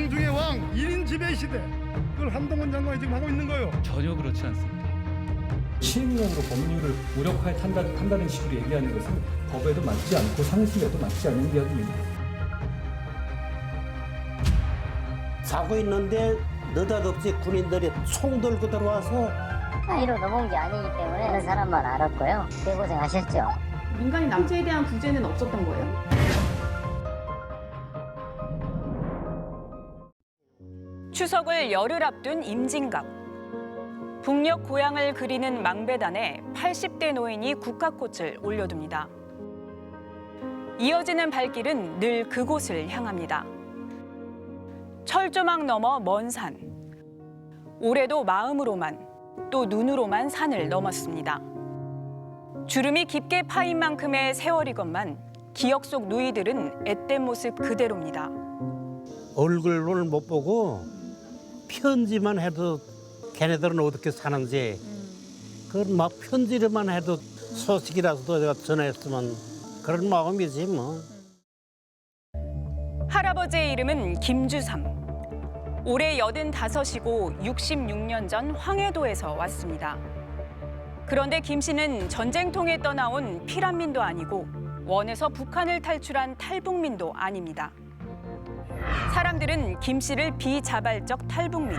왕 중의 왕, 1인 지배 시대. 그걸 한동훈 장관이 지금 하고 있는 거예요. 전혀 그렇지 않습니다. 시행령으로 법률을 무력화에 탄다는 식으로 얘기하는 것은 법에도 맞지 않고 상식에도 맞지 않는 이야기입니다. 자고 있는데 느닷없이 군인들이 총 들고 들어와서 사이로 넘어온 게 아니기 때문에 그 사람만 알았고요. 개고생하셨죠. 민간인 납치에 대한 구제는 없었던 거예요? 추석을 열흘 앞둔 임진각. 북녘 고향을 그리는 망배단에 80대 노인이 국화꽃을 올려둡니다. 이어지는 발길은 늘 그곳을 향합니다. 철조망 너머 먼 산. 올해도 마음으로만 또 눈으로만 산을 넘었습니다. 주름이 깊게 파인 만큼의 세월이건만 기억 속 누이들은 앳된 모습 그대로입니다. 얼굴을 못 보고 편지만 해도 걔네들은 어떻게 사는지 그걸 막 편지로만 해도 소식이라도 내가 전했으면 그런 마음이지 뭐. 할아버지의 이름은 김주삼. 올해 85이고 66년 전 황해도에서 왔습니다. 그런데 김 씨는 전쟁통에 떠나온 피란민도 아니고 원에서 북한을 탈출한 탈북민도 아닙니다. 사람들은 김 씨를 비자발적 탈북민,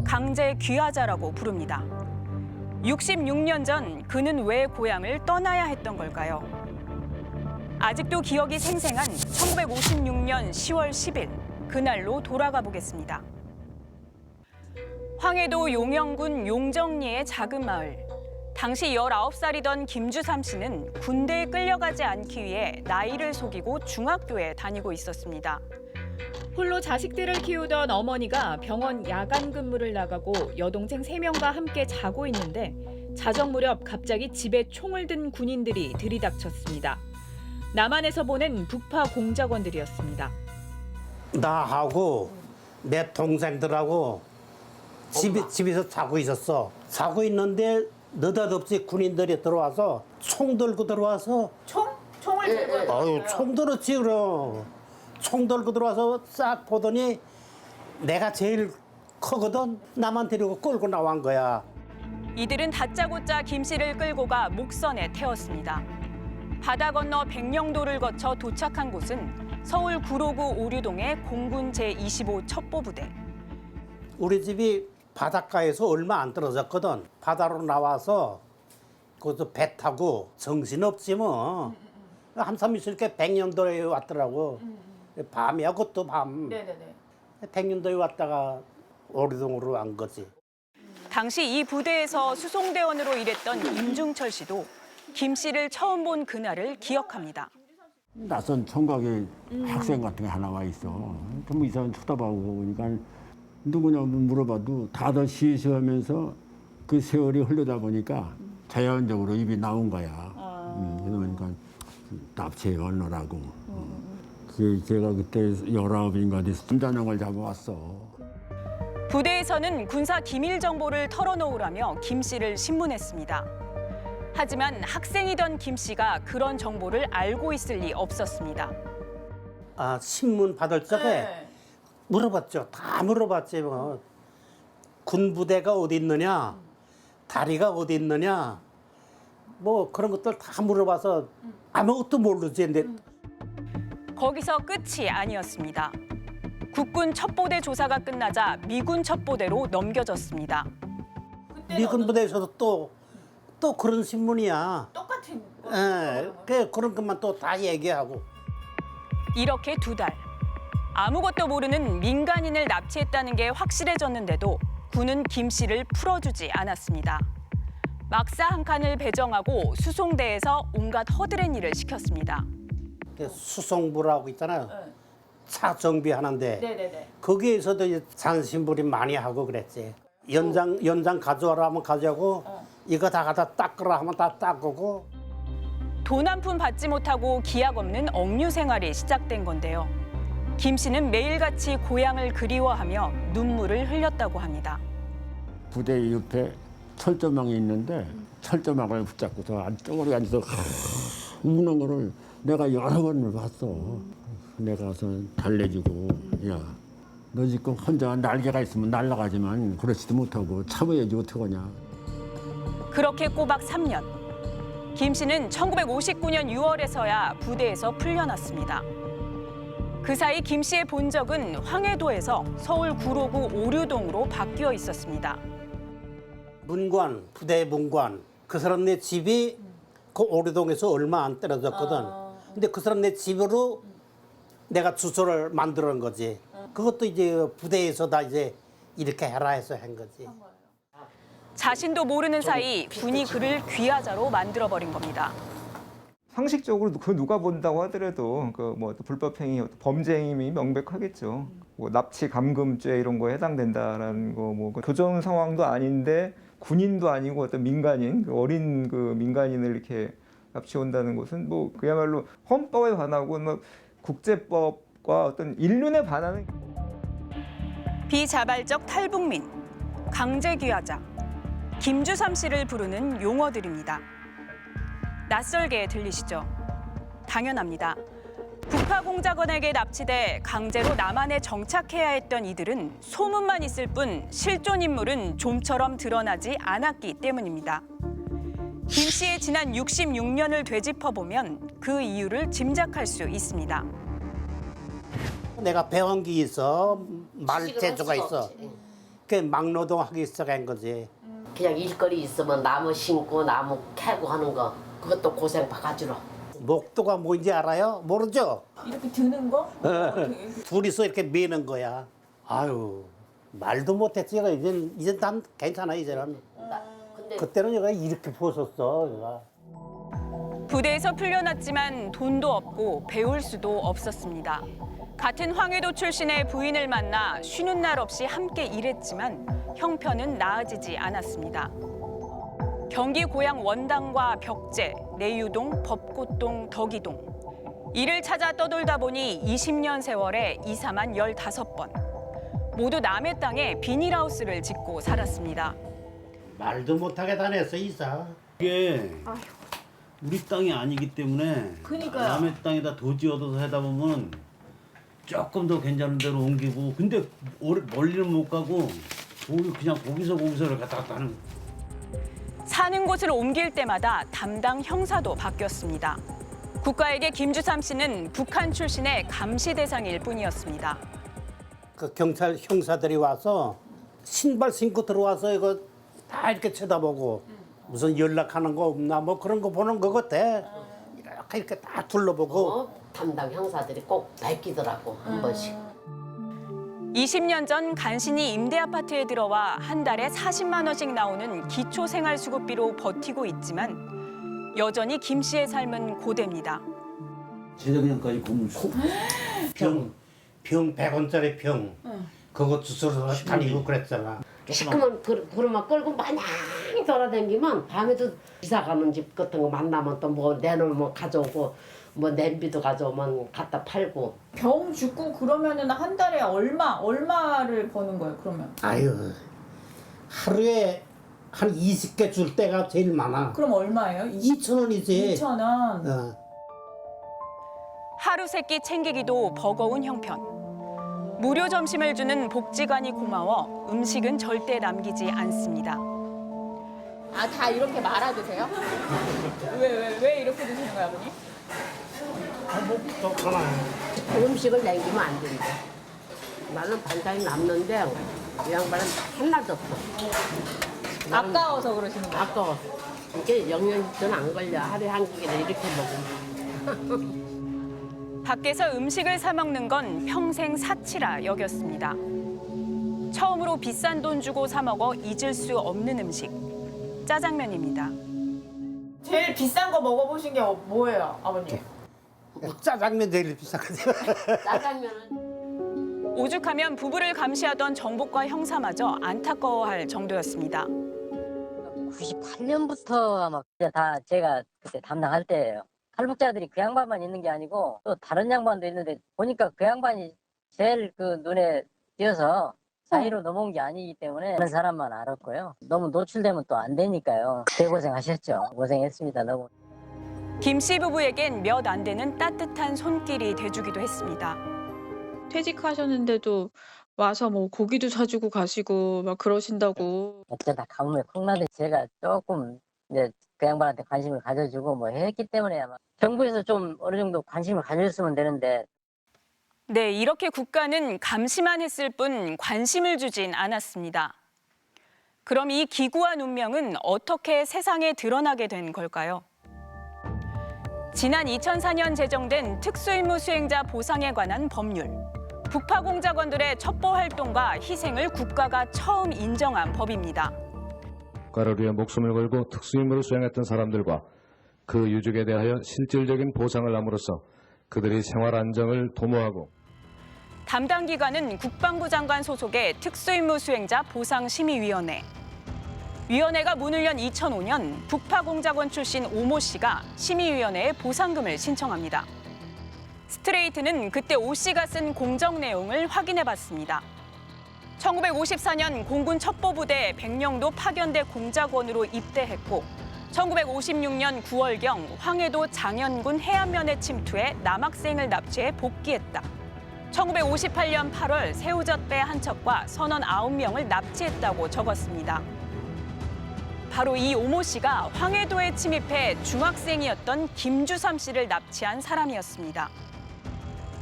강제 귀화자라고 부릅니다. 66년 전 그는 왜 고향을 떠나야 했던 걸까요? 아직도 기억이 생생한 1956년 10월 10일, 그날로 돌아가 보겠습니다. 황해도 용영군 용정리의 작은 마을. 당시 19살이던 김주삼 씨는 군대에 끌려가지 않기 위해 나이를 속이고 중학교에 다니고 있었습니다. 홀로 자식들을 키우던 어머니가 병원 야간 근무를 나가고 여동생 3명과 함께 자고 있는데 자정 무렵 갑자기 집에 총을 든 군인들이 들이닥쳤습니다. 남한에서 보낸 북파 공작원들이었습니다. 나하고 내 동생들하고 집에서 자고 있었어. 자고 있는데 느닷없이 군인들이 들어와서 총 들고 들어와서 총을 들고 아유 총 들었지 그럼. 총 들고 들어와서 싹 보더니 내가 제일 크거든. 나만 데리고 끌고 나온 거야. 이들은 다짜고짜 김 씨를 끌고 가 목선에 태웠습니다. 바다 건너 백령도를 거쳐 도착한 곳은 서울 구로구 오류동의 공군 제25 첩보부대. 우리 집이 바닷가에서 얼마 안 떨어졌거든. 바다로 나와서 그것도 배 타고 정신없지 뭐. 한참 있을 때 백령도에 왔더라고. 밤이야 그것도 밤. 네네네. 백령도에 왔다가 오류동으로 간 거지. 당시 이 부대에서 수송대원으로 일했던 임중철 씨도 김 씨를 처음 본 그날을 기억합니다. 낯선 총각의 학생 같은 게 하나 와 있어. 좀 이상한 쳐다보고 보니까 누구냐고 물어봐도 다들 시시하면서 그 세월이 흐르다 보니까 자연적으로 입이 나온 거야. 그러니까 납치해 언어라고. 제가 그때 19인가 돼서 순자령을 잡아왔어. 부대에서는 군사 기밀 정보를 털어놓으라며 김 씨를 신문했습니다. 하지만 학생이던 김 씨가 그런 정보를 알고 있을 리 없었습니다. 아 신문 받을 적에 물어봤죠. 다 물어봤지 뭐. 군부대가 어디 있느냐, 다리가 어디 있느냐, 뭐 그런 것들 다 물어봐서 아무것도 모르지. 근데 거기서 끝이 아니었습니다. 국군 첩보대 조사가 끝나자 미군 첩보대로 넘겨졌습니다. 미군 부대에서도 또 그런 신문이야. 똑같은 그런 것만 또 다 얘기하고. 이렇게 2달. 아무것도 모르는 민간인을 납치했다는 게 확실해졌는데도 군은 김 씨를 풀어주지 않았습니다. 막사 한 칸을 배정하고 수송대에서 온갖 허드렛 일을 시켰습니다. 수송부라고 있잖아요. 차 정비하는데 네네네. 거기에서도 잔심부림 많이 하고 그랬지. 연장 가져와라 하면 가져오고 이거 다 갖다 닦으라 하면 다 닦고. 돈 한 푼 받지 못하고 기약 없는 억류 생활이 시작된 건데요. 김 씨는 매일같이 고향을 그리워하며 눈물을 흘렸다고 합니다. 부대 옆에 철조망이 있는데 철조망을 붙잡고서 안쪽으로 앉아서 우는 거를 내가 여러 번을 봤어. 내가 가서 달래주고 야 너 지금 혼자 날개가 있으면 날아가지만 그렇지도 못하고 참아야지 어떡하냐. 그렇게 꼬박 3년. 김 씨는 1959년 6월에서야 부대에서 풀려났습니다. 그 사이 김 씨의 본적은 황해도에서 서울 구로구 오류동으로 바뀌어 있었습니다. 문관, 부대 문관. 그 사람네 집이 그 오류동에서 얼마 안 떨어졌거든. 근데 그 사람네 집으로 내가 주소를 만들어 놓은 거지. 그것도 이제 부대에서 다 이제 이렇게 해라 해서 한 거지. 자신도 모르는 사이 분이 그를 귀하자로 만들어버린 겁니다. 상식적으로 그 누가 본다고 하더라도 그 뭐 불법 행위, 범죄 행위 명백하겠죠. 뭐 납치 감금죄 이런 거에 해당된다라는 거, 뭐 교전 상황도 아닌데 군인도 아니고 어떤 민간인, 어린 그 민간인을 이렇게 납치 온다는 것은 뭐 그야말로 헌법에 반하고 뭐 국제법과 어떤 인륜에 반하는. 비자발적 탈북민, 강제귀화자, 김주삼 씨를 부르는 용어들입니다. 낯설게 들리시죠? 당연합니다. 북파공작원에게 납치돼 강제로 남한에 정착해야 했던 이들은 소문만 있을 뿐 실존 인물은 좀처럼 드러나지 않았기 때문입니다. 김 씨의 지난 66년을 되짚어보면 그 이유를 짐작할 수 있습니다. 내가 배운 게 있어. 말 재주가 있어. 그 막노동 하기 시작한 거지. 그냥 일거리 있으면 나무 심고 나무 캐고 하는 거 그것도 고생 바가지로. 목도가 뭔지 알아요? 모르죠? 이렇게 드는 거? 둘이서 이렇게 미는 거야. 아유, 말도 못했지. 이젠 난 괜찮아, 이제는. 근데 그때는 얘가 이렇게 부었었어, 얘가. 부대에서 풀려났지만 돈도 없고 배울 수도 없었습니다. 같은 황해도 출신의 부인을 만나 쉬는 날 없이 함께 일했지만 형편은 나아지지 않았습니다. 경기 고향 원당과 벽제, 내유동, 법곶동, 덕이동. 이를 찾아 떠돌다 보니 20년 세월에 이사만 15번. 모두 남의 땅에 비닐하우스를 짓고 살았습니다. 말도 못하게 다녔어, 이사. 이게 우리 땅이 아니기 때문에 그러니까요. 남의 땅에다 도지 얻어서 하다 보면 조금 더 괜찮은 데로 옮기고 근데 멀리는 못 가고 그냥 거기서를 갔다 갔다 하는 거예요. 사는 곳을 옮길 때마다 담당 형사도 바뀌었습니다. 국가에게 김주삼 씨는 북한 출신의 감시 대상일 뿐이었습니다. 그 경찰 형사들이 와서 신발 신고 들어와서 이거 다 이렇게 쳐다보고 무슨 연락하는 거 없나 뭐 그런 거 보는 거 같아. 이렇게 다 둘러보고. 담당 형사들이 꼭 밝히더라고 한 번씩. 20년 전 간신히 임대 아파트에 들어와 한 달에 40만 원씩 나오는 기초생활수급비로 버티고 있지만 여전히 김 씨의 삶은 고됩니다. 재작년까지 고문수. 병 100원짜리 병. 그거 주소로 다니고 그랬잖아. 시커먼 그릇만 끌고 마냥 돌아다니면 밤에도 이사 가는 집 같은 거 만나면 또 뭐 내놓으면 가져오고 뭐 냄비도 가져오면 갖다 팔고. 병 죽고 그러면은 한 달에 얼마를 버는 거예요, 그러면? 아유, 하루에 한 20개 줄 때가 제일 많아. 그럼 얼마예요? 2,000원이지. 2,000원. 하루 세끼 챙기기도 버거운 형편. 무료 점심을 주는 복지관이 고마워 음식은 절대 남기지 않습니다. 아, 다 이렇게 말아 드세요? 왜 이렇게 드시는 거예요, 아버님? 음식을 남기면 안 된대. 나는 반찬이 남는데 이 양반은 하나도 없어. 아까워서 그러시는 거예요? 아까워. 이게 영양제는 안 걸려. 하루에 한 끼를 이렇게 먹으면. 밖에서 음식을 사 먹는 건 평생 사치라 여겼습니다. 처음으로 비싼 돈 주고 사 먹어 잊을 수 없는 음식. 짜장면입니다. 제일 비싼 거 먹어보신 게 뭐예요, 아버님? 짜장면 제일 비싸거든. 짜장면은 오죽하면 부부를 감시하던 정복과 형사마저 안타까워할 정도였습니다. 98년부터 아마 다 제가 그때 담당할 때예요. 탈북자들이 그 양반만 있는 게 아니고 또 다른 양반도 있는데 보니까 그 양반이 제일 그 눈에 띄어서 사이로 넘어온 게 아니기 때문에 그런 사람만 알았고요. 너무 노출되면 또 안 되니까요. 대고생하셨죠. 고생했습니다. 너무. 김 씨 부부에겐 몇 안 되는 따뜻한 손길이 돼주기도 했습니다. 퇴직하셨는데도 와서 뭐 고기도 사주고 가시고 막 그러신다고. 어쩌다 가뭄에 콩나듯 제가 조금 이제 그 양반한테 관심을 가져주고 뭐 했기 때문에 아마 정부에서 좀 어느 정도 관심을 가져줬으면 되는데. 네, 이렇게 국가는 감시만 했을 뿐 관심을 주진 않았습니다. 그럼 이 기구한 운명은 어떻게 세상에 드러나게 된 걸까요? 지난 2004년 제정된 특수임무 수행자 보상에 관한 법률. 북파공작원들의 첩보 활동과 희생을 국가가 처음 인정한 법입니다. 국가를 위해 목숨을 걸고 특수임무를 수행했던 사람들과 그 유족에 대하여 실질적인 보상을 함으로써 그들의 생활 안정을 도모하고. 담당 기관은 국방부 장관 소속의 특수임무 수행자 보상심의위원회. 위원회가 문을 연 2005년 북파공작원 출신 오모 씨가 심의위원회에 보상금을 신청합니다. 스트레이트는 그때 오 씨가 쓴 공적 내용을 확인해봤습니다. 1954년 공군 첩보부대 백령도 파견대 공작원으로 입대했고 1956년 9월경 황해도 장현군 해안면에 침투해 남학생을 납치해 복귀했다. 1958년 8월 새우젓배 한 척과 선원 9명을 납치했다고 적었습니다. 바로 이 오모 씨가 황해도에 침입해 중학생이었던 김주삼 씨를 납치한 사람이었습니다.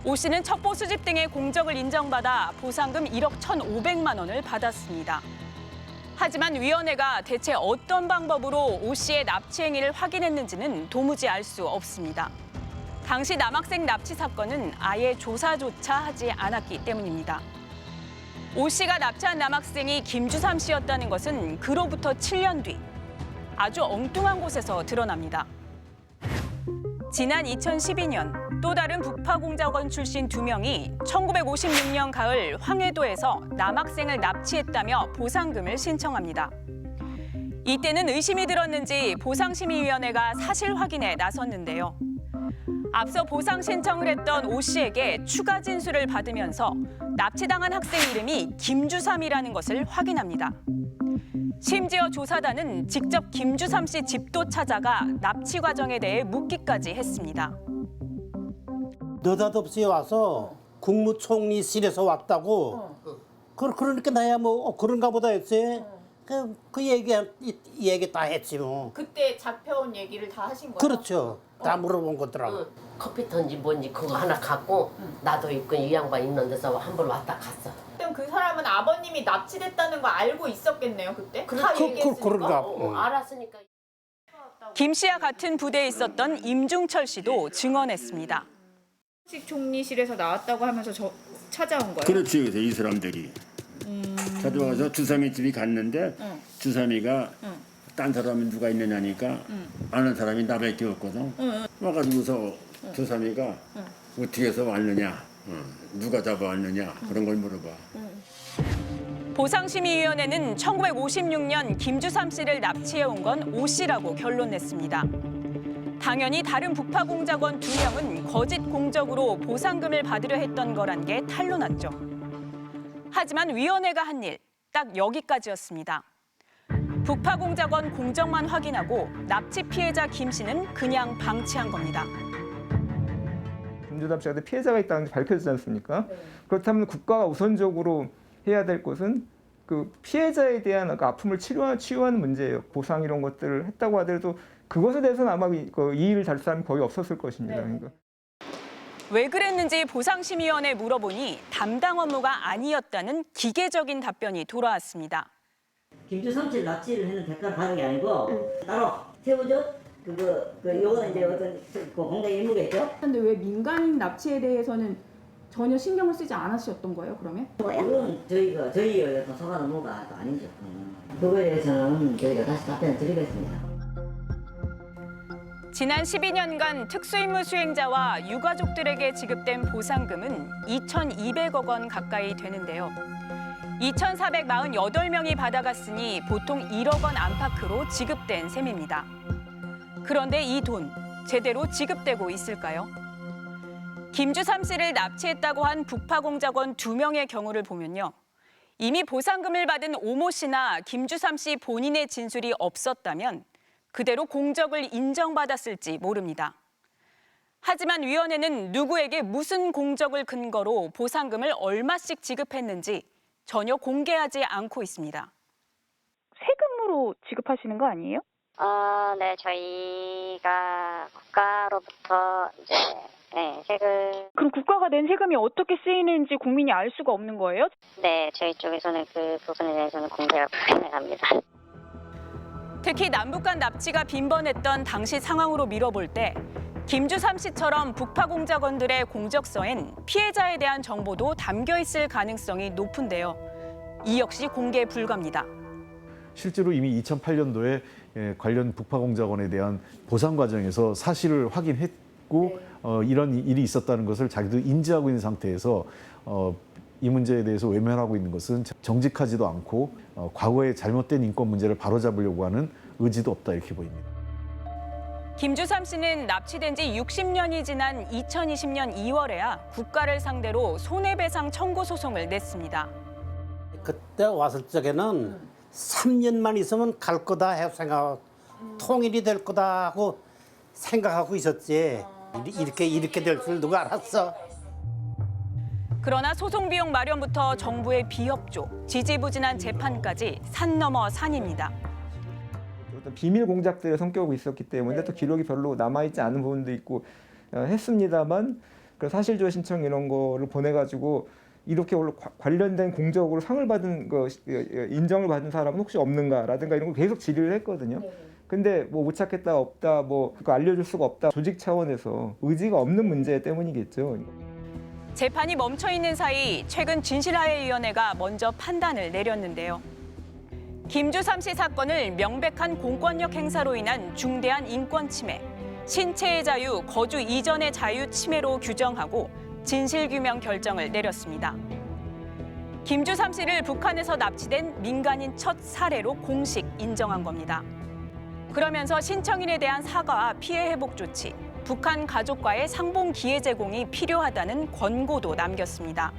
오 씨는 첩보 수집 등의 공적을 인정받아 보상금 1억 1,500만 원을 받았습니다. 하지만 위원회가 대체 어떤 방법으로 오 씨의 납치 행위를 확인했는지는 도무지 알 수 없습니다. 당시 남학생 납치 사건은 아예 조사조차 하지 않았기 때문입니다. 오 씨가 납치한 남학생이 김주삼 씨였다는 것은 그로부터 7년 뒤 아주 엉뚱한 곳에서 드러납니다. 지난 2012년 또 다른 북파공작원 출신 2명이 1956년 가을 황해도에서 남학생을 납치했다며 보상금을 신청합니다. 이때는 의심이 들었는지 보상심의위원회가 사실 확인에 나섰는데요. 앞서 보상 신청을 했던 오 씨에게 추가 진술을 받으면서 납치당한 학생 이름이 김주삼이라는 것을 확인합니다. 심지어 조사단은 직접 김주삼 씨 집도 찾아가 납치 과정에 대해 묻기까지 했습니다. 느닷없이 와서 국무총리실에서 왔다고. 그러니까 나야 뭐 그런가 보다 했지. 그 얘기 다 했지 뭐. 그때 잡혀온 얘기를 다 하신 거예요? 그렇죠. 다 물어본 거더라고. 커피턴지 뭔지 그거 하나 갖고 나도 있고 이 양반 있는 데서 한 번 왔다 갔어. 그럼 그 사람은 아버님이 납치됐다는 거 알고 있었겠네요, 그때? 다 얘기했으니까. 그런가. 알았으니까. 김 씨와 같은 부대에 있었던 임중철 씨도 증언했습니다. 총리실에서 나왔다고 하면서 찾아온 거예요? 그렇지. 그래서 이 사람들이 찾아와서 주삼이 집이 갔는데 주삼이가 딴 사람이 누가 있느냐니까 아는 사람이 나밖에 없거든. 와가지고서 주삼이가 어떻게 해서 왔느냐, 누가 잡아왔느냐 그런 걸 물어봐. 보상심의위원회는 1956년 김주삼 씨를 납치해온 건 오 씨라고 결론냈습니다. 당연히 다른 북파공작원 2명은 거짓 공적으로 보상금을 받으려 했던 거란 게 탄로났죠. 하지만 위원회가 한 일, 딱 여기까지였습니다. 북파공작원 공적만 확인하고 납치 피해자 김 씨는 그냥 방치한 겁니다. 김주삼 씨한테 피해자가 있다는 게 밝혀지지 않습니까? 그렇다면 국가가 우선적으로 해야 될 것은 그 피해자에 대한 아픔을 치유하는 문제예요. 보상 이런 것들을 했다고 하더라도 그것에 대해서는 아마 이의를 다룰 사람이 거의 없었을 것입니다. 그러니까. 왜 그랬는지 보상심의위원회에 물어보니 담당 업무가 아니었다는 기계적인 답변이 돌아왔습니다. 김주삼 씨 납치를 해는 대가를 받은 게 아니고 따로 새우젓 요거는 이제 어떤 공장 임무겠죠. 근데 왜 민간인 납치에 대해서는 전혀 신경을 쓰지 않으셨던 거예요, 그러면? 그건 저희의 어떤 소관 업무가 아니죠. 그거에 대해서는 저희가 다시 답변을 드리겠습니다. 지난 12년간 특수임무 수행자와 유가족들에게 지급된 보상금은 2,200억 원 가까이 되는데요. 2,448명이 받아갔으니 보통 1억 원 안팎으로 지급된 셈입니다. 그런데 이 돈 제대로 지급되고 있을까요? 김주삼 씨를 납치했다고 한 북파공작원 2명의 경우를 보면요. 이미 보상금을 받은 오모 씨나 김주삼 씨 본인의 진술이 없었다면 그대로 공적을 인정받았을지 모릅니다. 하지만 위원회는 누구에게 무슨 공적을 근거로 보상금을 얼마씩 지급했는지 전혀 공개하지 않고 있습니다. 세금으로 지급하시는 거 아니에요? 네, 저희가 국가로부터 이제 세금. 그럼 국가가 낸 세금이 어떻게 쓰이는지 국민이 알 수가 없는 거예요? 네, 저희 쪽에서는 그 부분에 대해서는 공개가 불가능합니다. 특히 남북 간 납치가 빈번했던 당시 상황으로 미뤄볼 때 김주삼 씨처럼 북파 공작원들의 공적서엔 피해자에 대한 정보도 담겨 있을 가능성이 높은데요. 이 역시 공개 불가입니다. 실제로 이미 2008년도에 관련 북파 공작원에 대한 보상 과정에서 사실을 확인했고 이런 일이 있었다는 것을 자기도 인지하고 있는 상태에서 이 문제에 대해서 외면하고 있는 것은 정직하지도 않고 과거의 잘못된 인권 문제를 바로잡으려고 하는 의지도 없다 이렇게 보입니다. 김주삼 씨는 납치된 지 60년이 지난 2020년 2월에야 국가를 상대로 손해배상 청구 소송을 냈습니다. 그때 왔을 적에는 3년만 있으면 갈 거다 해서 통일이 될 거다 하고 생각하고 있었지. 이렇게 될 줄 누가 알았어? 그러나 소송 비용 마련부터 정부의 비협조, 지지부진한 재판까지 산 넘어 산입니다. 어떤 비밀 공작들의 성격이 있었기 때문에 또 기록이 별로 남아있지 않은 부분도 있고 했습니다만 그 사실조회 신청 이런 거를 보내가지고 이렇게 관련된 공적으로 상을 받은 인정을 받은 사람은 혹시 없는가라든가 이런 걸 계속 질의를 했거든요. 근데 뭐 못 찾겠다 없다 뭐 그거 알려줄 수가 없다 조직 차원에서 의지가 없는 문제 때문이겠죠. 재판이 멈춰 있는 사이 최근 진실화해위원회가 먼저 판단을 내렸는데요. 김주삼 씨 사건을 명백한 공권력 행사로 인한 중대한 인권 침해, 신체의 자유, 거주 이전의 자유 침해로 규정하고 진실규명 결정을 내렸습니다. 김주삼 씨를 북한에서 납치된 민간인 첫 사례로 공식 인정한 겁니다. 그러면서 신청인에 대한 사과와 피해 회복 조치, 북한 가족과의 상봉 기회 제공이 필요하다는 권고도 남겼습니다.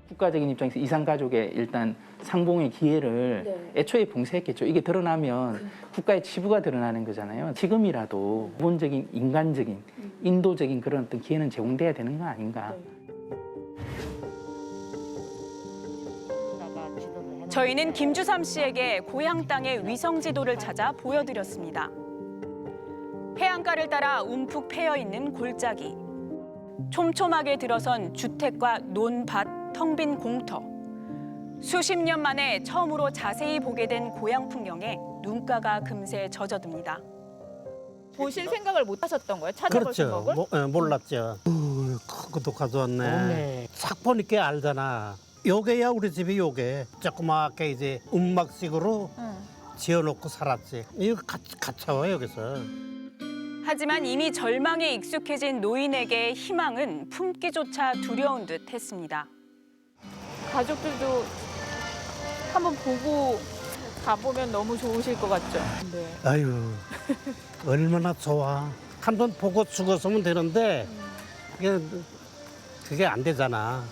국가적인 입장에서 이산가족의 일단 상봉의 기회를 애초에 봉쇄했겠죠. 이게 드러나면 국가의 치부가 드러나는 거잖아요. 지금이라도 기본적인 인간적인, 인도적인 그런 어떤 기회는 제공돼야 되는 거 아닌가. 저희는 김주삼 씨에게 고향 땅의 위성 지도를 찾아 보여드렸습니다. 해안가를 따라 움푹 패여 있는 골짜기, 촘촘하게 들어선 주택과 논밭, 텅 빈 공터. 수십 년 만에 처음으로 자세히 보게 된 고향 풍경에 눈가가 금세 젖어듭니다. 보실 생각을 못 하셨던 거예요? 찾아볼 생각을? 몰랐죠. 그것도 가져왔네. 싹 보니까 알잖아. 요게야 우리 집이 요게. 조그맣게 이제 움막식으로 지어놓고 살았지. 이거 갇혀요 여기서. 하지만 이미 절망에 익숙해진 노인에게 희망은 품기조차 두려운 듯 했습니다. 가족들도 한번 보고 가보면 너무 좋으실 것 같죠? 네. 아유, 얼마나 좋아. 한 번 보고 죽었으면 되는데 그게 안 되잖아.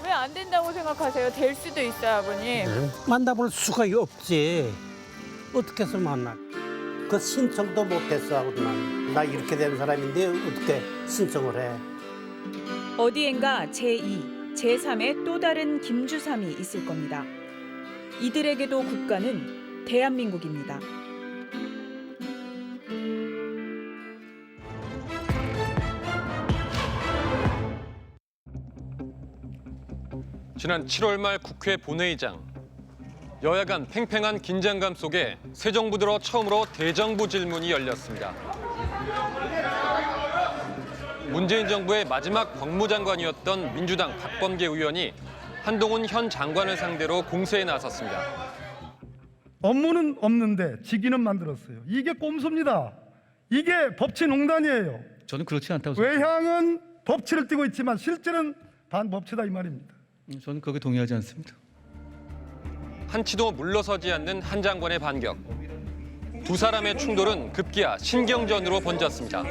왜 안 된다고 생각하세요? 될 수도 있어요, 아버님. 만나볼 수가 없지. 어떻게 해서 만나? 그 신청도 못했어, 아버지는. 나 이렇게 된 사람인데 어떻게 신청을 해? 어디엔가 제2, 제3의 또 다른 김주삼이 있을 겁니다. 이들에게도 국가는 대한민국입니다. 지난 7월 말 국회 본회의장. 여야 간 팽팽한 긴장감 속에 새 정부 들어 처음으로 대정부 질문이 열렸습니다. 문재인 정부의 마지막 법무장관이었던 민주당 박범계 의원이 한동훈 현 장관을 상대로 공세에 나섰습니다. 업무는 없는데 직위는 만들었어요. 이게 꼼수입니다. 이게 법치농단이에요. 저는 그렇지 않다고 생각합니다. 외향은 법치를 띠고 있지만 실제는 반법치다 이 말입니다. 저는 거기에 동의하지 않습니다. 한치도 물러서지 않는 한 장관의 반격. 두 사람의 충돌은 급기야 신경전으로 번졌습니다.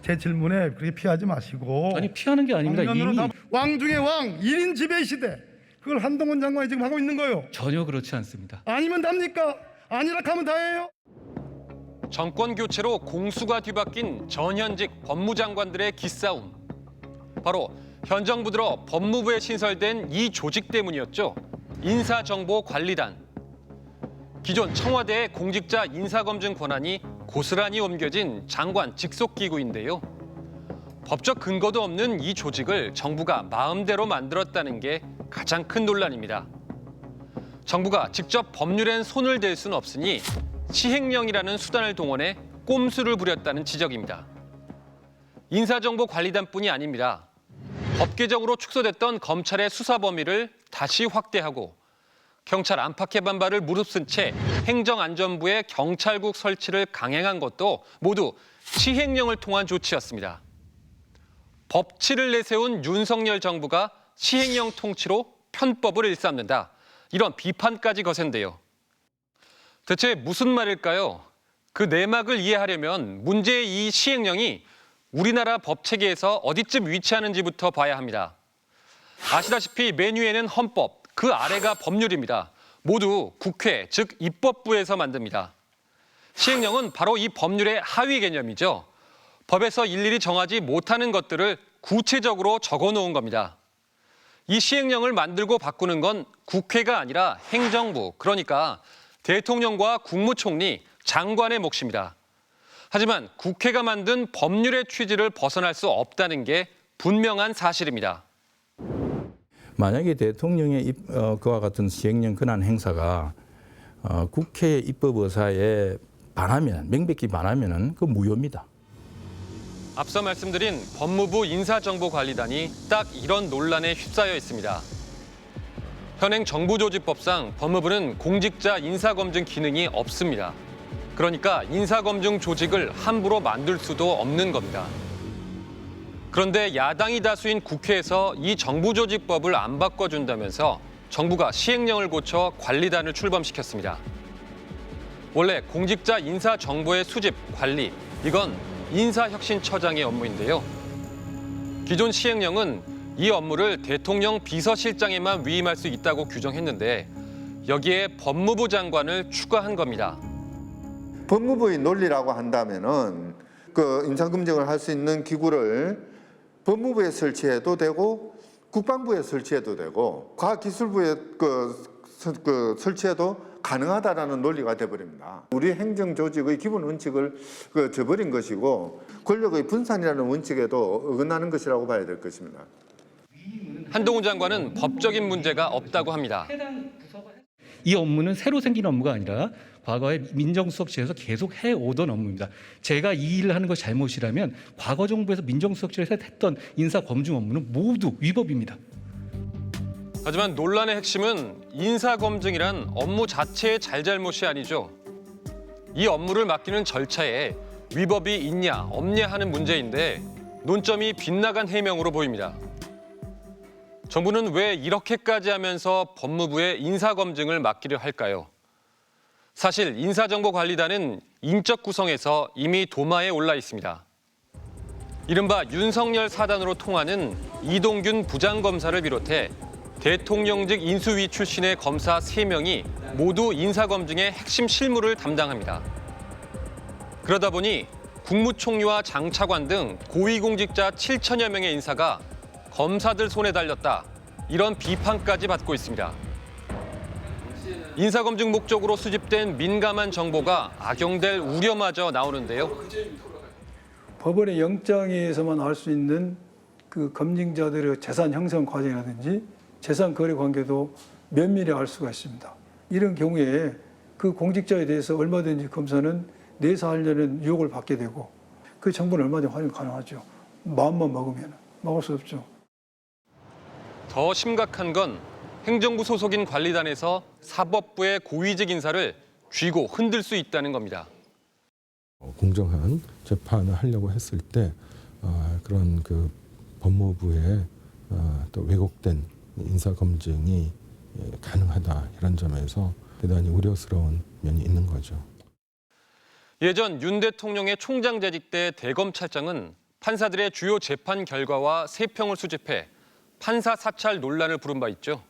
제 질문에 그렇게 피하지 마시고. 아니 피하는 게 아닙니다. 이미 왕 중의 왕, 1인 지배 시대. 그걸 한동훈 장관이 지금 하고 있는 거예요. 전혀 그렇지 않습니다. 아니면 답니까? 아니라 하면 다예요. 정권 교체로 공수가 뒤바뀐 전현직 법무장관들의 기싸움. 바로 현 정부 들어 법무부에 신설된 이 조직 때문이었죠. 인사정보관리단. 기존 청와대의 공직자 인사검증 권한이 고스란히 옮겨진 장관 직속기구인데요. 법적 근거도 없는 이 조직을 정부가 마음대로 만들었다는 게 가장 큰 논란입니다. 정부가 직접 법률엔 손을 댈 수는 없으니 시행령이라는 수단을 동원해 꼼수를 부렸다는 지적입니다. 인사정보관리단뿐이 아닙니다. 법계적으로 축소됐던 검찰의 수사 범위를 다시 확대하고 경찰 안팎의 반발을 무릅쓴 채 행정안전부의 경찰국 설치를 강행한 것도 모두 시행령을 통한 조치였습니다. 법치를 내세운 윤석열 정부가 시행령 통치로 편법을 일삼는다. 이런 비판까지 거센데요. 대체 무슨 말일까요? 그 내막을 이해하려면 문제의 이 시행령이 우리나라 법체계에서 어디쯤 위치하는지부터 봐야 합니다. 아시다시피 맨 위에는 헌법, 그 아래가 법률입니다. 모두 국회, 즉 입법부에서 만듭니다. 시행령은 바로 이 법률의 하위 개념이죠. 법에서 일일이 정하지 못하는 것들을 구체적으로 적어놓은 겁니다. 이 시행령을 만들고 바꾸는 건 국회가 아니라 행정부, 그러니까 대통령과 국무총리, 장관의 몫입니다. 하지만 국회가 만든 법률의 취지를 벗어날 수 없다는 게 분명한 사실입니다. 만약에 대통령의 그와 같은 시행령 권한 행사가 국회 입법 의사에 반하면, 명백히 반하면은 그 무효입니다. 앞서 말씀드린 법무부 인사정보관리단이 딱 이런 논란에 휩싸여 있습니다. 현행 정부조직법상 법무부는 공직자 인사검증 기능이 없습니다. 그러니까 인사검증 조직을 함부로 만들 수도 없는 겁니다. 그런데 야당이 다수인 국회에서 이 정부조직법을 안 바꿔준다면서 정부가 시행령을 고쳐 관리단을 출범시켰습니다. 원래 공직자 인사 정보의 수집, 관리, 이건 인사혁신처장의 업무인데요. 기존 시행령은 이 업무를 대통령 비서실장에만 위임할 수 있다고 규정했는데 여기에 법무부 장관을 추가한 겁니다. 법무부의 논리라고 한다면은 그 인사검증을 할 수 있는 기구를 법무부에 설치해도 되고 국방부에 설치해도 되고 과학기술부에 설치해도 가능하다라는 논리가 돼버립니다. 우리 행정조직의 기본 원칙을 저버린 것이고 권력의 분산이라는 원칙에도 어긋나는 것이라고 봐야 될 것입니다. 한동훈 장관은 법적인 문제가 없다고 합니다. 이 업무는 새로 생긴 업무가 아니라 과거에 민정수석실에서 계속 해오던 업무입니다. 제가 이 일을 하는 것이 잘못이라면 과거 정부에서 민정수석실에서 했던 인사검증 업무는 모두 위법입니다. 하지만 논란의 핵심은 인사검증이란 업무 자체의 잘잘못이 아니죠. 이 업무를 맡기는 절차에 위법이 있냐 없냐 하는 문제인데 논점이 빗나간 해명으로 보입니다. 정부는 왜 이렇게까지 하면서 법무부에 인사검증을 맡기려 할까요? 사실 인사정보관리단은 인적 구성에서 이미 도마에 올라 있습니다. 이른바 윤석열 사단으로 통하는 이동균 부장검사를 비롯해 대통령직 인수위 출신의 검사 3명이 모두 인사검증의 핵심 실무를 담당합니다. 그러다 보니 국무총리와 장차관 등 고위공직자 7천여 명의 인사가 검사들 손에 달렸다. 이런 비판까지 받고 있습니다. 인사검증 목적으로 수집된 민감한 정보가 악용될 우려마저 나오는데요. 법원의 영장에서만 알 수 있는 그 검증자들의 재산 형성 과정이라든지 재산 거래 관계도 면밀히 알 수가 있습니다. 이런 경우에 그 공직자에 대해서 얼마든지 검사는 내사하려는 유혹을 받게 되고 그 정보는 얼마든지 활용 가능하죠. 마음만 먹으면 막을 수 없죠. 더 심각한 건 행정부 소속인 관리단에서 사법부의 고위직 인사를 쥐고 흔들 수 있다는 겁니다. 공정한 재판을 하려고 했을 때 그런 그 법무부의 또 왜곡된 인사 검증이 가능하다 이런 점에서 대단히 우려스러운 면이 있는 거죠. 예전 윤 대통령의 총장 재직 때 대검찰청은 판사들의 주요 재판 결과와 세평을 수집해 판사 사찰 논란을 부른 바 있죠.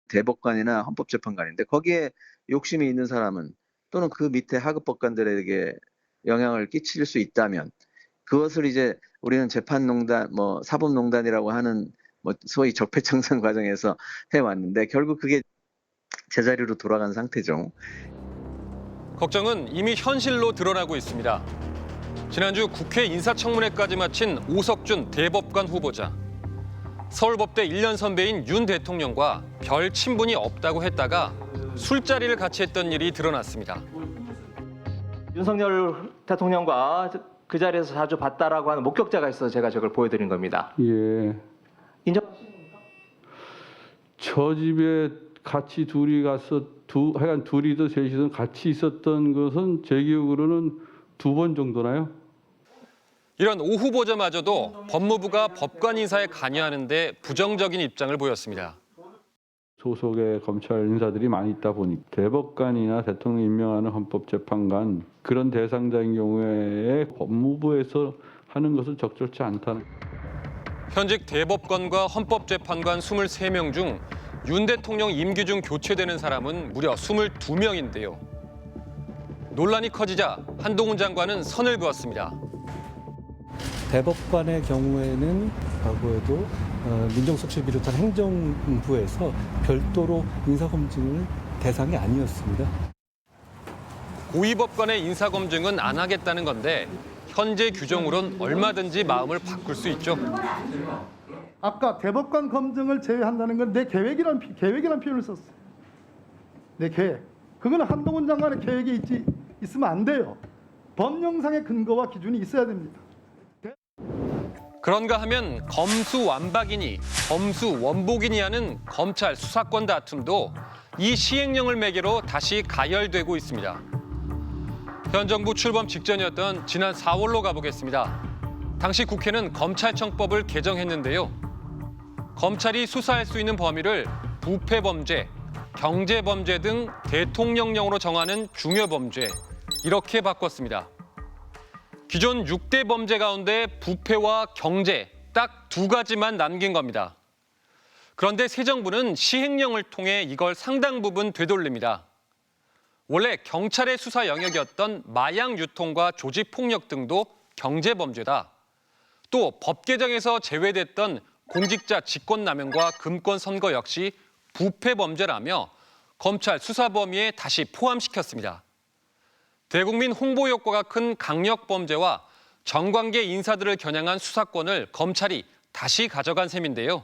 대법관이나 헌법재판관인데 거기에 욕심이 있는 사람은 또는 그 밑에 하급 법관들에게 영향을 끼칠 수 있다면 그것을 이제 우리는 재판농단, 뭐 사법농단이라고 하는 뭐 소위 적폐청산 과정에서 해왔는데 결국 그게 제자리로 돌아간 상태죠. 걱정은 이미 현실로 드러나고 있습니다. 지난주 국회 인사청문회까지 마친 오석준 대법관 후보자. 서울법대 1년 선배인 윤 대통령과 별 친분이 없다고 했다가 술자리를 같이 했던 일이 드러났습니다. 윤석열 대통령과 그 자리에서 자주 봤다라고 하는 목격자가 있어서 제가 저걸 보여드린 겁니다. 예. 인정하십니까? 저 집에 같이 둘이 가서 하여간 둘이든 셋이든 같이 있었던 것은 제 기억으로는 2번 정도나요? 이런 오 후보자마저도 법무부가 법관 인사에 관여하는 데 부정적인 입장을 보였습니다. 소속의 검찰 인사들이 많이 있다 보니 대법관이나 대통령 임명하는 헌법재판관 그런 대상자인 경우에 법무부에서 하는 것은 적절치 않다는. 현직 대법관과 헌법재판관 23명 중 윤 대통령 임기 중 교체되는 사람은 무려 22명인데요. 논란이 커지자 한동훈 장관은 선을 그었습니다. 대법관의 경우에는 과거에도 민정수석실 비롯한 행정부에서 별도로 인사검증을 대상이 아니었습니다. 고위법관의 인사검증은 안 하겠다는 건데 현재 규정으론 얼마든지 마음을 바꿀 수 있죠. 아까 대법관 검증을 제외한다는 건 내 계획이란 표현을 썼어요. 내 계획. 그거는 한동훈 장관의 계획이 있으면 안 돼요. 법령상의 근거와 기준이 있어야 됩니다. 그런가 하면 검수완박이니 검수원복이니 하는 검찰 수사권 다툼도 이 시행령을 매개로 다시 가열되고 있습니다. 현 정부 출범 직전이었던 지난 4월로 가보겠습니다. 당시 국회는 검찰청법을 개정했는데요. 검찰이 수사할 수 있는 범위를 부패범죄, 경제범죄 등 대통령령으로 정하는 중요범죄 이렇게 바꿨습니다. 기존 6대 범죄 가운데 부패와 경제 딱 2가지만 남긴 겁니다. 그런데 새 정부는 시행령을 통해 이걸 상당 부분 되돌립니다. 원래 경찰의 수사 영역이었던 마약 유통과 조직폭력 등도 경제범죄다. 또 법 개정에서 제외됐던 공직자 직권남용과 금권선거 역시 부패범죄라며 검찰 수사 범위에 다시 포함시켰습니다. 대국민 홍보 효과가 큰 강력범죄와 정관계 인사들을 겨냥한 수사권을 검찰이 다시 가져간 셈인데요.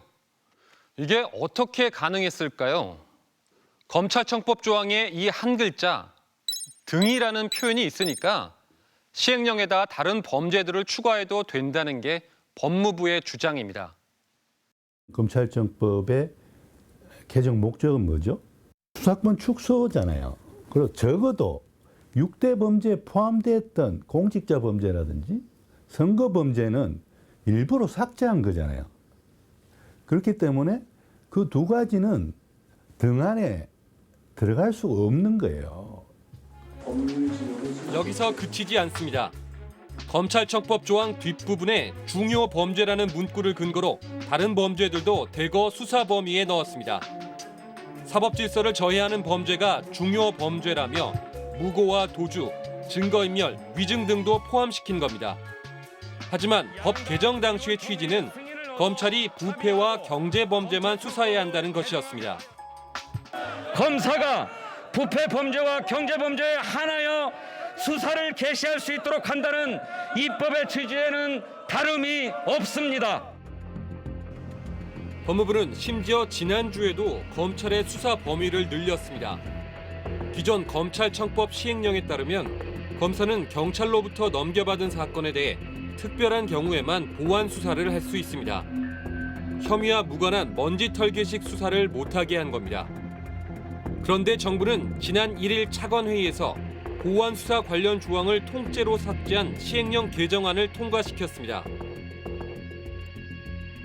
이게 어떻게 가능했을까요? 검찰청법 조항에 이 한 글자 등이라는 표현이 있으니까 시행령에다 다른 범죄들을 추가해도 된다는 게 법무부의 주장입니다. 검찰청법의 개정 목적은 뭐죠? 수사권 축소잖아요. 그리고 적어도 6대 범죄에 포함됐던 공직자 범죄라든지 선거 범죄는 일부러 삭제한 거잖아요. 그렇기 때문에 그 2가지는 등 안에 들어갈 수가 없는 거예요. 여기서 그치지 않습니다. 검찰청법 조항 뒷부분에 중요 범죄라는 문구를 근거로 다른 범죄들도 대거 수사 범위에 넣었습니다. 사법 질서를 저해하는 범죄가 중요 범죄라며 무고와 도주, 증거인멸, 위증 등도 포함시킨 겁니다. 하지만 법 개정 당시의 취지는 검찰이 부패와 경제범죄만 수사해야 한다는 것이었습니다. 검사가 부패 범죄와 경제 범죄에 한하여 수사를 개시할 수 있도록 한다는 입법의 취지에는 다름이 없습니다. 법무부는 심지어 지난주에도 검찰의 수사 범위를 늘렸습니다. 기존 검찰청법 시행령에 따르면 검사는 경찰로부터 넘겨받은 사건에 대해 특별한 경우에만 보완 수사를 할 수 있습니다. 혐의와 무관한 먼지털개식 수사를 못하게 한 겁니다. 그런데 정부는 지난 1일 차관회의에서 보완 수사 관련 조항을 통째로 삭제한 시행령 개정안을 통과시켰습니다.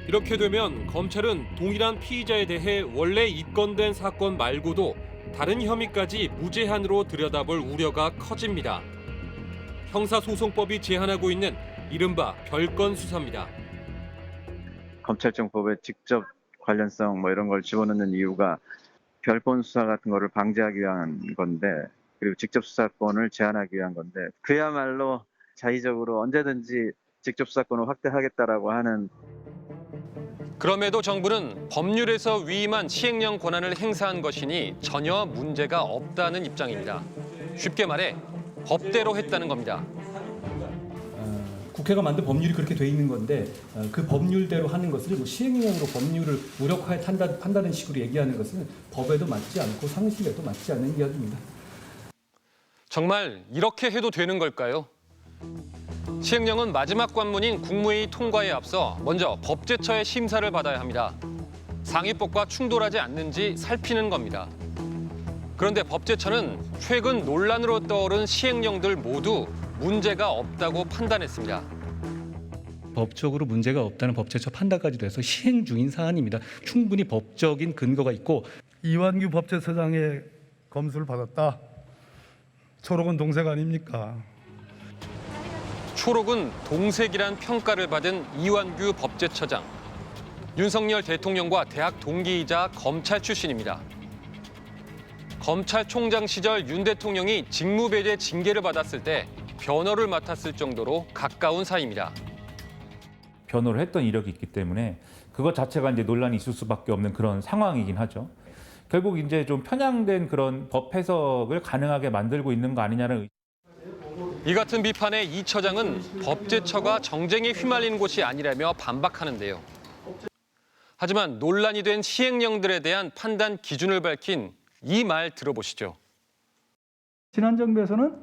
이렇게 되면 검찰은 동일한 피의자에 대해 원래 입건된 사건 말고도 다른 혐의까지 무제한으로 들여다볼 우려가 커집니다. 형사소송법이 제한하고 있는 이른바 별건 수사입니다. 검찰청법에 직접 관련성 이런 걸 집어넣는 이유가 별건 수사 같은 거를 방지하기 위한 건데 그리고 직접 수사권을 제한하기 위한 건데 그야말로 자의적으로 언제든지 직접 수사권을 확대하겠다라고 하는. 그럼에도 정부는 법률에서 위임한 시행령 권한을 행사한 것이니 전혀 문제가 없다는 입장입니다. 쉽게 말해 법대로 했다는 겁니다. 국회가 만든 법률이 그렇게 돼 있는 건데 그 법률대로 하는 것을 뭐 시행령으로 법률을 무력화해 한다는 식으로 얘기하는 것은 법에도 맞지 않고 상식에도 맞지 않는 이야기입니다. 정말 이렇게 해도 되는 걸까요? 시행령은 마지막 관문인 국무회의 통과에 앞서 먼저 법제처의 심사를 받아야 합니다. 상위법과 충돌하지 않는지 살피는 겁니다. 그런데 법제처는 최근 논란으로 떠오른 시행령들 모두 문제가 없다고 판단했습니다. 법적으로 문제가 없다는 법제처 판단까지 돼서 시행 중인 사안입니다. 충분히 법적인 근거가 있고 이완규 법제처장의 검수를 받았다. 초록은 동색 아닙니까? 초록은 동색이란 평가를 받은 이완규 법제처장. 윤석열 대통령과 대학 동기이자 검찰 출신입니다. 검찰총장 시절 윤 대통령이 직무배제 징계를 받았을 때 변호를 맡았을 정도로 가까운 사이입니다. 변호를 했던 이력이 있기 때문에 그것 자체가 이제 논란이 있을 수밖에 없는 그런 상황이긴 하죠. 결국 이제 좀 편향된 그런 법 해석을 가능하게 만들고 있는 거 아니냐는. 이 같은 비판에 이 처장은 법제처가 정쟁에 휘말리는 곳이 아니라며 반박하는데요. 하지만 논란이 된 시행령들에 대한 판단 기준을 밝힌 이 말 들어보시죠. 지난 정부에서는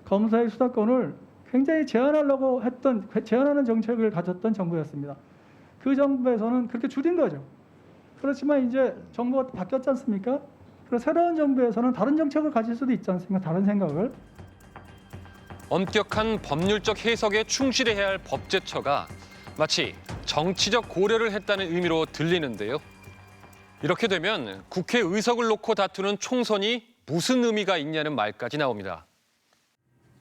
검사의 수사권을 굉장히 제한하는 정책을 가졌던 정부였습니다. 그 정부에서는 그렇게 줄인 거죠. 그렇지만 이제 정부가 바뀌었지 않습니까? 그래서 새로운 정부에서는 다른 정책을 가질 수도 있지 않습니까? 다른 생각을. 엄격한 법률적 해석에 충실해야 할 법제처가 마치 정치적 고려를 했다는 의미로 들리는데요. 이렇게 되면 국회 의석을 놓고 다투는 총선이 무슨 의미가 있냐는 말까지 나옵니다.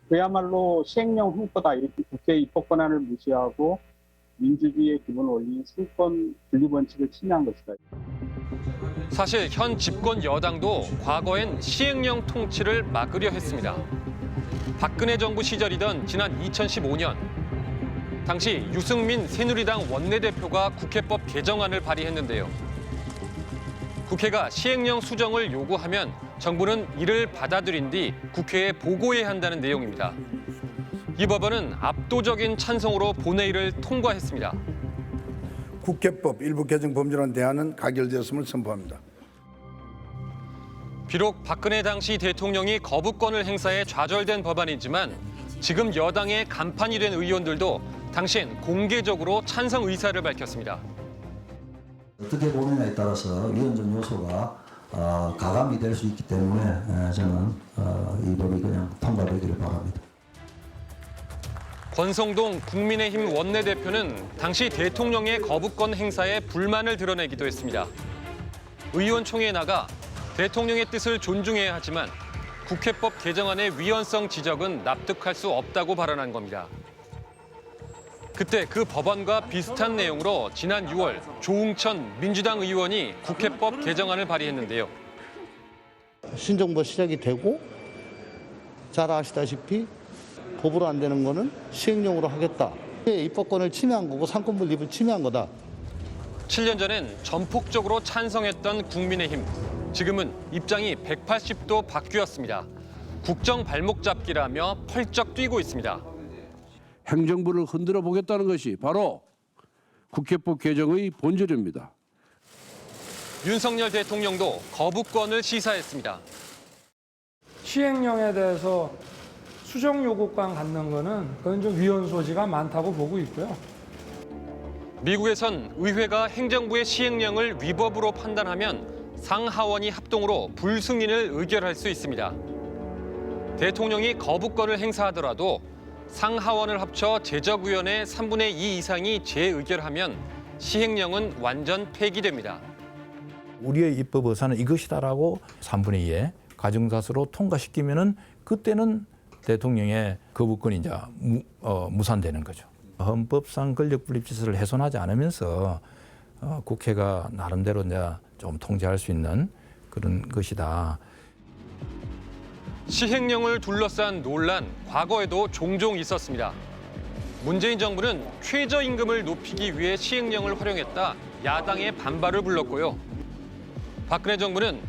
그야말로 시행령 횡포다 이렇게 국회 입법 권한을 무시하고 민주주의의 기본 원리인 승권 분리 원칙을 침해한 것이다. 사실 현 집권 여당도 과거엔 시행령 통치를 막으려 했습니다. 박근혜 정부 시절이던 지난 2015년 당시 유승민 새누리당 원내대표가 국회법 개정안을 발의했는데요. 국회가 시행령 수정을 요구하면 정부는 이를 받아들인 뒤 국회에 보고해야 한다는 내용입니다. 이 법안은 압도적인 찬성으로 본회의를 통과했습니다. 국회법 일부 개정 범죄란 대안은 가결되었음을 선포합니다. 비록 박근혜 당시 대통령이 거부권을 행사해 좌절된 법안이지만 지금 여당의 간판이 된 의원들도 당시엔 공개적으로 찬성 의사를 밝혔습니다. 어떻게 보느냐에 따라서 위헌적 요소가 가감이 될 수 있기 때문에 저는 이 법이 그냥 통과되기를 바랍니다. 권성동 국민의힘 원내대표는 당시 대통령의 거부권 행사에 불만을 드러내기도 했습니다. 의원총회에 나가 대통령의 뜻을 존중해야 하지만 국회법 개정안의 위헌성 지적은 납득할 수 없다고 발언한 겁니다. 그때 그 법안과 비슷한 내용으로 지난 6월 조웅천 민주당 의원이 국회법 개정안을 발의했는데요. 신정부 시작이 되고 잘 아시다시피 법으로 안 되는 거는 시행령으로 하겠다. 입법권을 침해한 거고 상권 분립을 침해한 거다. 7년 전엔 전폭적으로 찬성했던 국민의힘. 지금은 입장이 180도 바뀌었습니다. 국정 발목 잡기라며 펄쩍 뛰고 있습니다. 행정부를 흔들어 보겠다는 것이 바로 국회법 개정의 본질입니다. 윤석열 대통령도 거부권을 시사했습니다. 시행령에 대해서 수정 요구권 갖는 거는 그건 좀 위헌 소지가 많다고 보고 있고요. 미국에선 의회가 행정부의 시행령을 위법으로 판단하면 상하원이 합동으로 불승인을 의결할 수 있습니다. 대통령이 거부권을 행사하더라도 상하원을 합쳐 제적의원의 3분의 2 이상이 재의결하면 시행령은 완전 폐기됩니다. 우리의 입법 의사는 이것이다라고 3분의 2의 가정다수로 통과시키면은 그때는 대통령의 거부권이 이제 무산되는 거죠. 헌법상 권력 분립 질서를 훼손하지 않으면서 국회가 나름대로 이제 좀 통제할 수 있는 그런 것이다. 시행령을 둘러싼 논란, 과거에도 종종 있었습니다. 문재인 정부는 최저임금을 높이기 위해 시행령을 활용했다 야당의 반발을 불렀고요. 박근혜 정부는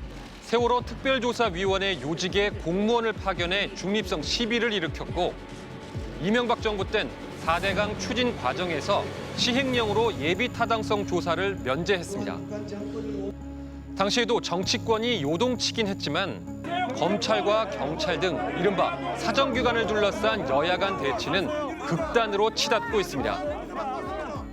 세월호 특별조사위원회 요직에 공무원을 파견해 중립성 시비를 일으켰고, 이명박 정부 땐 4대강 추진 과정에서 시행령으로 예비 타당성 조사를 면제했습니다. 당시에도 정치권이 요동치긴 했지만 검찰과 경찰 등 이른바 사정기관을 둘러싼 여야 간 대치는 극단으로 치닫고 있습니다.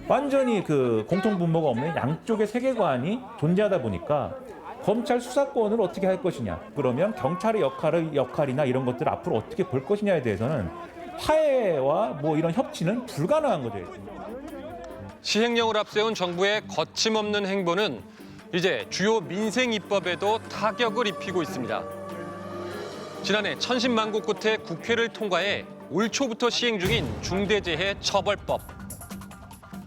완전히 그 공통분모가 없는 양쪽의 세계관이 존재하다 보니까 검찰 수사권을 어떻게 할 것이냐, 그러면 경찰의 역할이나 이런 것들을 앞으로 어떻게 볼 것이냐에 대해서는 화해와 뭐 이런 협치는 불가능한 거죠. 시행령을 앞세운 정부의 거침없는 행보는 이제 주요 민생 입법에도 타격을 입히고 있습니다. 지난해 천신만고 끝에 국회를 통과해 올 초부터 시행 중인 중대재해처벌법.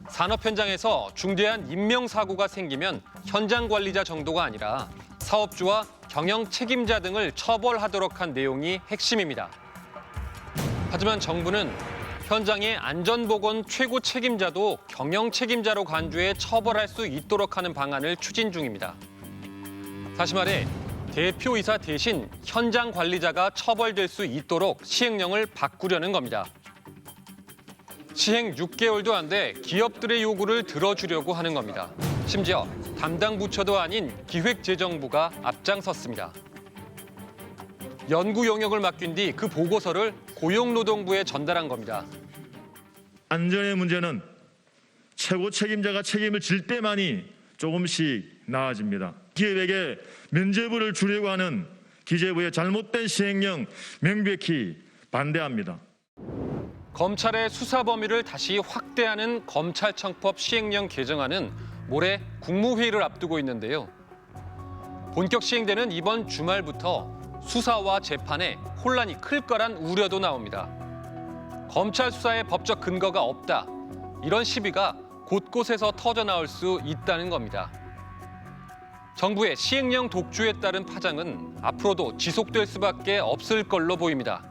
산업 현장에서 중대한 인명사고가 생기면 현장 관리자 정도가 아니라 사업주와 경영 책임자 등을 처벌하도록 한 내용이 핵심입니다. 하지만 정부는 현장의 안전보건 최고 책임자도 경영 책임자로 간주해 처벌할 수 있도록 하는 방안을 추진 중입니다. 다시 말해 대표이사 대신 현장 관리자가 처벌될 수 있도록 시행령을 바꾸려는 겁니다. 시행 6개월도 안 돼 기업들의 요구를 들어주려고 하는 겁니다. 심지어 담당 부처도 아닌 기획재정부가 앞장섰습니다. 연구 영역을 맡긴 뒤 그 보고서를 고용노동부에 전달한 겁니다. 안전의 문제는 최고 책임자가 책임을 질 때만이 조금씩 나아집니다. 기업에게 면죄부를 주려고 하는 기재부의 잘못된 시행령 명백히 반대합니다. 검찰의 수사 범위를 다시 확대하는 검찰청법 시행령 개정안은 모레 국무회의를 앞두고 있는데요. 본격 시행되는 이번 주말부터 수사와 재판에 혼란이 클 거란 우려도 나옵니다. 검찰 수사에 법적 근거가 없다. 이런 시비가 곳곳에서 터져나올 수 있다는 겁니다. 정부의 시행령 독주에 따른 파장은 앞으로도 지속될 수밖에 없을 걸로 보입니다.